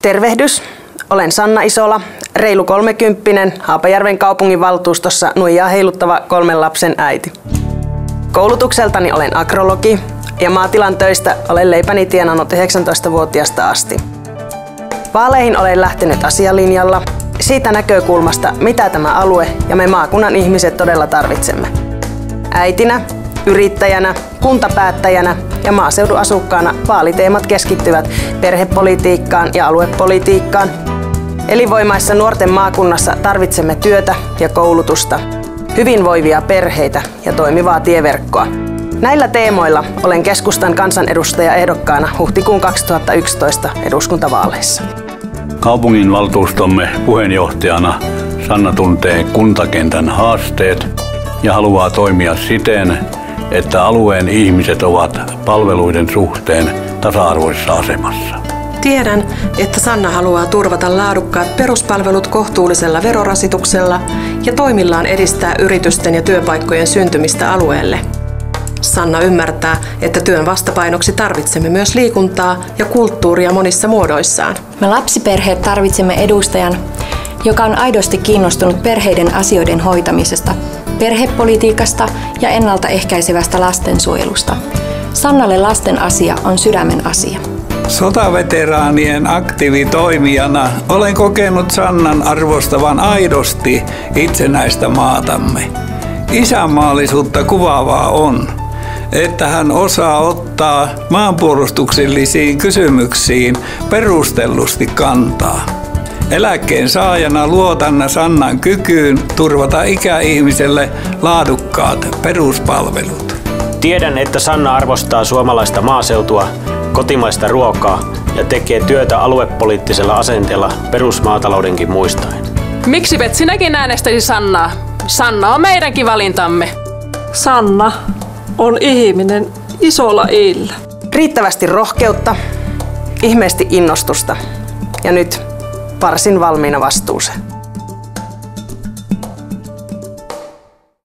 Tervehdys, olen Sanna Isola, reilu 30, Haapajärven kaupunginvaltuustossa nuijaa heiluttava 3 lapsen äiti. Koulutukseltani olen agrologi ja maatilan töistä olen leipäni tienannut 19-vuotiaasta asti. Vaaleihin olen lähtenyt asialinjalla siitä näkökulmasta, mitä tämä alue ja me maakunnan ihmiset todella tarvitsemme. Äitinä, yrittäjänä, kuntapäättäjänä ja maaseudun asukkaana vaaliteemat keskittyvät perhepolitiikkaan ja aluepolitiikkaan. Elinvoimaisessa nuorten maakunnassa tarvitsemme työtä ja koulutusta, hyvinvoivia perheitä ja toimivaa tieverkkoa. Näillä teemoilla olen keskustan kansanedustajaehdokkaana huhtikuun 2011 eduskuntavaaleissa. Kaupunginvaltuustomme puheenjohtajana Sanna tuntee kuntakentän haasteet ja haluaa toimia siten, että alueen ihmiset ovat palveluiden suhteen tasa-arvoisessa asemassa. Tiedän, että Sanna haluaa turvata laadukkaat peruspalvelut kohtuullisella verorasituksella ja toimillaan edistää yritysten ja työpaikkojen syntymistä alueelle. Sanna ymmärtää, että työn vastapainoksi tarvitsemme myös liikuntaa ja kulttuuria monissa muodoissaan. Me lapsiperheet tarvitsemme edustajan, joka on aidosti kiinnostunut perheiden asioiden hoitamisesta, perhepolitiikasta ja ennaltaehkäisevästä lastensuojelusta. Sannalle lasten asia on sydämen asia. Sotaveteraanien aktiivitoimijana olen kokenut Sannan arvostavan aidosti itsenäistä maatamme. Isänmaallisuutta kuvaavaa on, että hän osaa ottaa maanpuolustuksellisiin kysymyksiin perustellusti kantaa. Eläkkeen saajana luotan Sannan kykyyn turvata ikäihmiselle laadukkaat peruspalvelut. Tiedän, että Sanna arvostaa suomalaista maaseutua, kotimaista ruokaa ja tekee työtä aluepoliittisella asenteella perusmaataloudenkin muistaen. Miksi et sinäkin äänestäisi Sannaa? Sanna on meidänkin valintamme. Sanna on ihminen isolla iillä. Riittävästi rohkeutta, ihmeesti innostusta ja nyt varsin valmiina vastuuseen.